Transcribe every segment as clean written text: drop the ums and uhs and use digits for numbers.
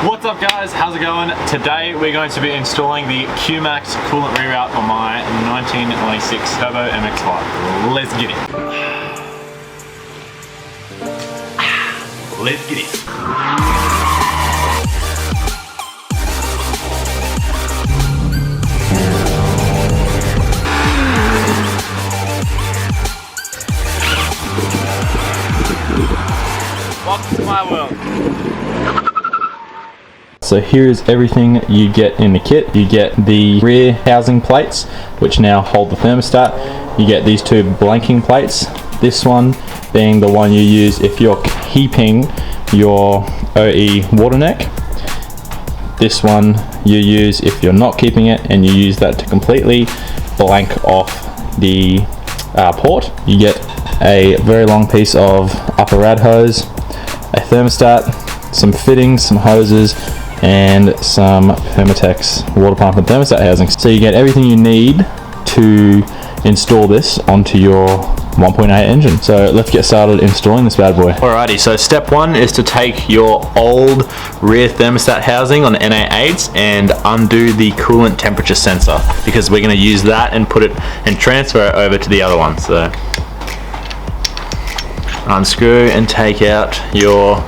What's up guys, how's it going? Today we're going to be installing the QMAX coolant reroute on my 1996 Turbo MX-5. Let's get it. Let's get it. Welcome to my world. So here is everything you get in the kit. You get the rear housing plates, which now hold the thermostat. You get these two blanking plates. This one being the one you use if you're keeping your OE water neck. This one you use if you're not keeping it, and you use that to completely blank off the port. You get a very long piece of upper rad hose, a thermostat, some fittings, some hoses, and some Permatex water pump and thermostat housing. So you get everything you need to install this onto your 1.8 engine. So let's get started installing this bad boy. Alrighty, so step one is to take your old rear thermostat housing on NA8s and undo the coolant temperature sensor, because we're going to use that and put it and transfer it over to the other one. So unscrew and take out your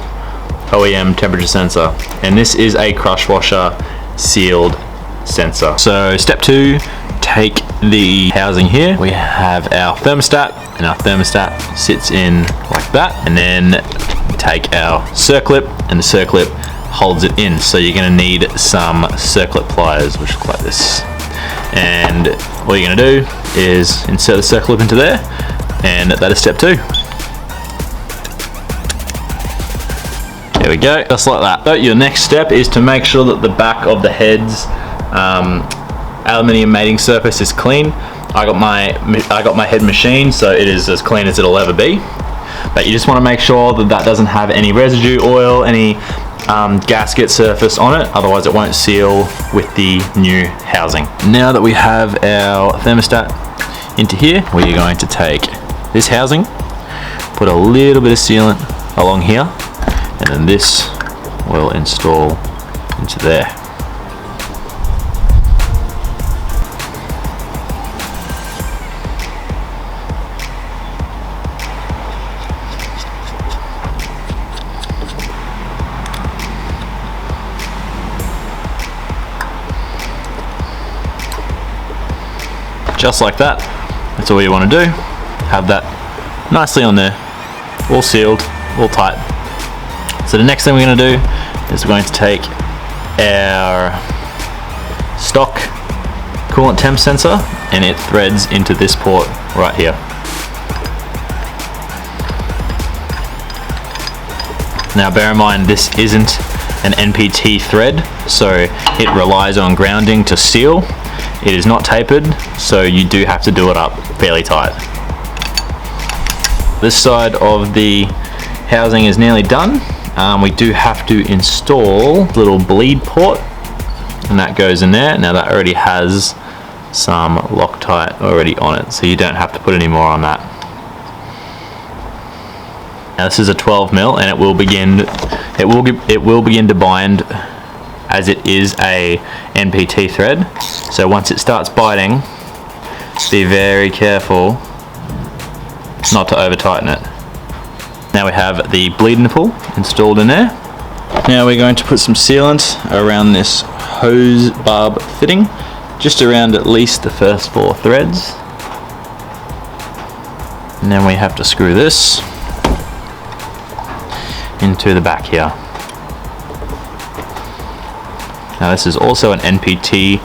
OEM temperature sensor, and this is a crush washer sealed sensor. So step two, take the housing here. We have our thermostat, and our thermostat sits in like that, and then take our circlip, and the circlip holds it in. So you're going to need some circlip pliers, which look like this, and all you're going to do is insert the circlip into there, and that is step two. There we go, just like that. So your next step is to make sure that the back of the head's aluminium mating surface is clean. I got my head machined, so it is as clean as it'll ever be. But you just want to make sure that that doesn't have any residue oil, any gasket surface on it, otherwise it won't seal with the new housing. Now that we have our thermostat into here, we are going to take this housing, put a little bit of sealant along here, and then this will install into there. Just like that. That's all you want to do. Have that nicely on there, all sealed, all tight. So the next thing we're going to do is we're going to take our stock coolant temp sensor, and it threads into this port right here. Now bear in mind, this isn't an NPT thread, so it relies on grounding to seal. It is not tapered, so you do have to do it up fairly tight. This side of the housing is nearly done. We do have to install a little bleed port, and that goes in there. Now that already has some Loctite already on it, so you don't have to put any more on that. Now this is a 12mm, and it will begin to bind as it is a NPT thread. So once it starts biting, be very careful not to over tighten it. Now we have the bleed nipple installed in there. Now we're going to put some sealant around this hose barb fitting, just around at least the first 4 threads. And then we have to screw this into the back here. Now this is also an NPT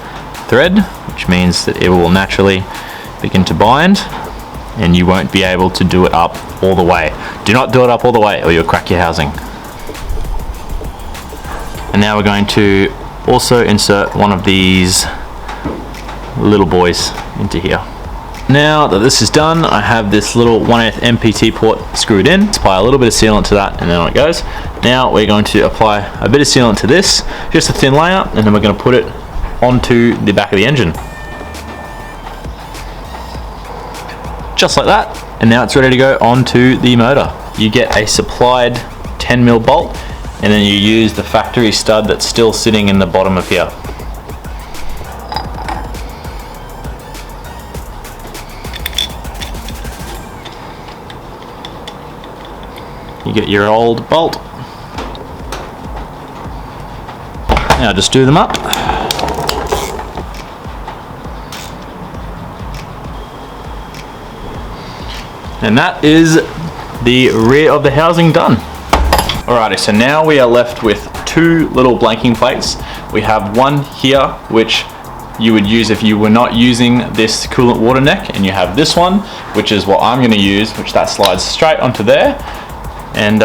thread, which means that it will naturally begin to bind, and you won't be able to do it up all the way. Do not do it up all the way, or you'll crack your housing. And now we're going to also insert one of these little boys into here. Now that this is done, I have this little 1/8 NPT port screwed in. Apply a little bit of sealant to that, and then on it goes. Now we're going to apply a bit of sealant to this, just a thin layer, and then we're going to put it onto the back of the engine. Just like that, and now it's ready to go onto the motor. You get a supplied 10mm bolt and then you use the factory stud that's still sitting in the bottom of here. You get your old bolt. Now just do them up. And that is the rear of the housing done. Alrighty, so now we are left with two little blanking plates. We have one here, which you would use if you were not using this coolant water neck, and you have this one, which is what I'm going to use, which that slides straight onto there, and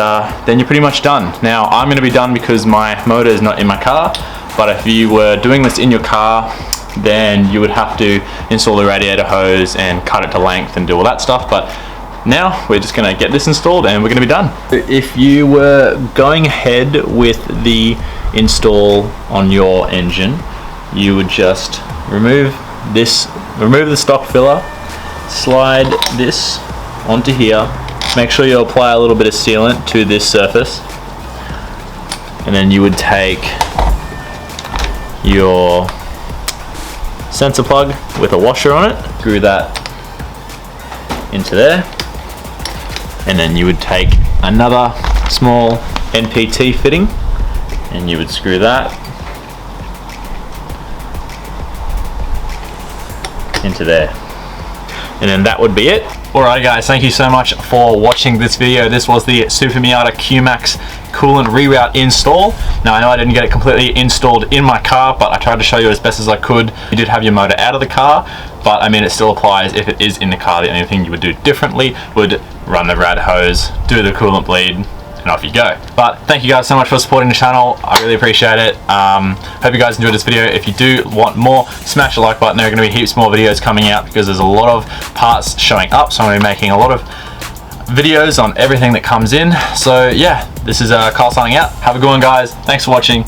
then you're pretty much done. Now I'm going to be done because my motor is not in my car, but if you were doing this in your car, then you would have to install the radiator hose and cut it to length and do all that stuff. But now we're just going to get this installed and we're going to be done. If you were going ahead with the install on your engine, you would just remove the stock filler, slide this onto here, make sure you apply a little bit of sealant to this surface, and then you would take your sensor plug with a washer on it, screw that into there, and then you would take another small NPT fitting and you would screw that into there, and then that would be it. Alright guys, thank you so much for watching this video. This was the Super Miata QMAX coolant reroute install. Now I know I didn't get it completely installed in my car, but I tried to show you as best as I could. You did have your motor out of the car, but I mean it still applies if it is in the car. The only thing you would do differently would run the rad hose, do the coolant bleed, and off you go. But thank you guys so much for supporting the channel. I really appreciate it. Hope you guys enjoyed this video. If you do want more, smash the like button. There are going to be heaps more videos coming out because there's a lot of parts showing up, so I'm going to be making a lot of videos on everything that comes in. So yeah, this is Carl signing out. Have a good one guys. Thanks for watching.